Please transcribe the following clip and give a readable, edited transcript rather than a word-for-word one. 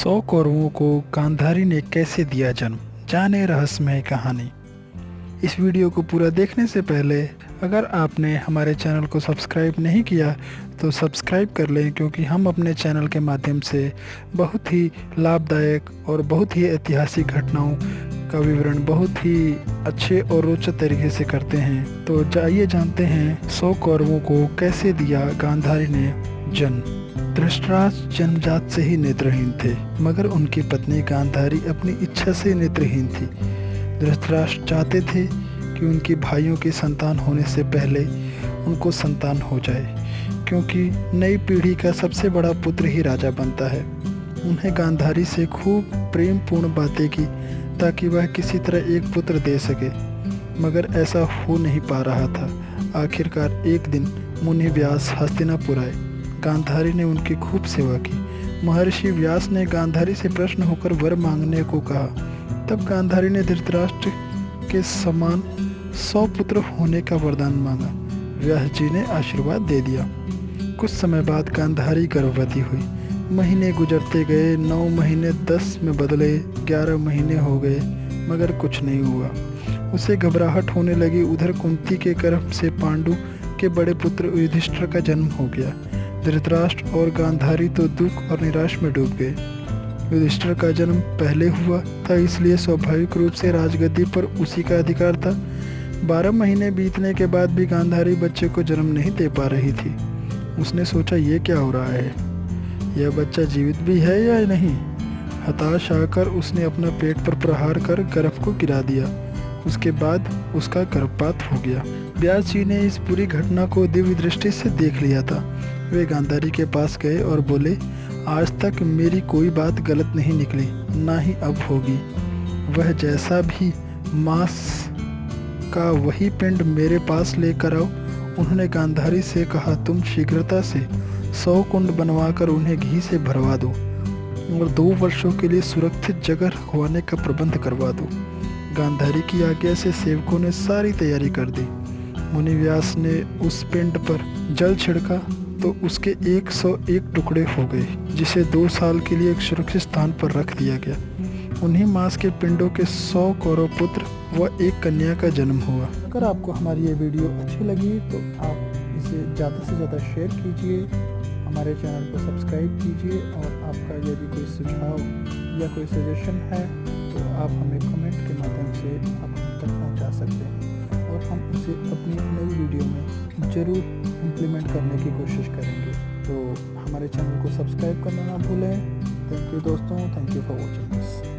100 कौरवों को गांधारी ने कैसे दिया जन्म, जाने रहस्यमय कहानी। इस वीडियो को पूरा देखने से पहले अगर आपने हमारे चैनल को सब्सक्राइब नहीं किया तो सब्सक्राइब कर लें, क्योंकि हम अपने चैनल के माध्यम से बहुत ही लाभदायक और बहुत ही ऐतिहासिक घटनाओं का विवरण बहुत ही अच्छे और रोचक तरीके से करते हैं। तो जाइए जानते हैं 100 कौरवों को कैसे दिया गांधारी ने जन्म। धृतराष्ट्र जन्मजात से ही नेत्रहीन थे, मगर उनकी पत्नी गांधारी अपनी इच्छा से नेत्रहीन थी। धृतराष्ट्र चाहते थे कि उनके भाइयों की संतान होने से पहले उनको संतान हो जाए, क्योंकि नई पीढ़ी का सबसे बड़ा पुत्र ही राजा बनता है। उन्हें गांधारी से खूब प्रेम पूर्ण बातें की ताकि वह किसी तरह एक पुत्र दे सके, मगर ऐसा हो नहीं पा रहा था। आखिरकार एक दिन मुनि व्यास हस्तिनापुर आए। गांधारी ने उनकी खूब सेवा की। महर्षि व्यास ने गांधारी से प्रश्न होकर वर मांगने को कहा। तब गांधारी ने धृतराष्ट्र के समान 100 पुत्र होने का वरदान मांगा। व्यास जी ने आशीर्वाद दे दिया। कुछ समय बाद गांधारी गर्भवती हुई। महीने गुजरते गए, 9 महीने 10 में बदले, 11 महीने हो गए, मगर कुछ नहीं हुआ। उसे घबराहट होने लगी। उधर कुंती के गर्भ से पांडु के बड़े पुत्र युधिष्ठिर का जन्म हो गया। धृतराष्ट्र और गांधारी तो दुख और निराश में डूब गए। युधिष्ठिर का जन्म पहले हुआ था, इसलिए स्वाभाविक रूप से राजगद्दी पर उसी का अधिकार था। 12 महीने बीतने के बाद भी गांधारी बच्चे को जन्म नहीं दे पा रही थी। उसने सोचा, ये क्या हो रहा है, यह बच्चा जीवित भी है या नहीं। हताश आकर उसने अपना पेट पर प्रहार कर गर्भ को गिरा दिया। उसके बाद उसका गर्भपात हो गया। व्यास जी ने इस पूरी घटना को दिव्य दृष्टि से देख लिया था। वे गांधारी के पास गए और बोले, आज तक मेरी कोई बात गलत नहीं निकली, ना ही अब होगी। वह जैसा भी मांस का वही पिंड मेरे पास लेकर आओ। उन्होंने गांधारी से कहा, तुम शीघ्रता से 100 कुंड बनवाकर उन्हें घी से भरवा दो और 2 वर्षों के लिए सुरक्षित जगह रखवाने का प्रबंध करवा दो। गांधारी की आज्ञा से सेवकों ने सारी तैयारी कर दी। मुनि व्यास ने उस पिंड पर जल छिड़का तो उसके 101 टुकड़े हो गए, जिसे 2 साल के लिए एक सुरक्षित स्थान पर रख दिया गया। उन्हीं मांस के पिंडों के 100 कौरव पुत्र व एक कन्या का जन्म हुआ। अगर आपको हमारी ये वीडियो अच्छी लगी तो आप इसे ज़्यादा से ज़्यादा शेयर कीजिए, हमारे चैनल को सब्सक्राइब कीजिए, और आपका यदि कोई सुझाव या कोई सजेशन है तो आप हमें कमेंट के माध्यम से आप हम तक पहुँचा सकते हैं, और हम उसे अपनी नई वीडियो में ज़रूर इम्प्लीमेंट करने की कोशिश करेंगे। तो हमारे चैनल को सब्सक्राइब करना ना भूलें। थैंक यू दोस्तों, thank you for watching this.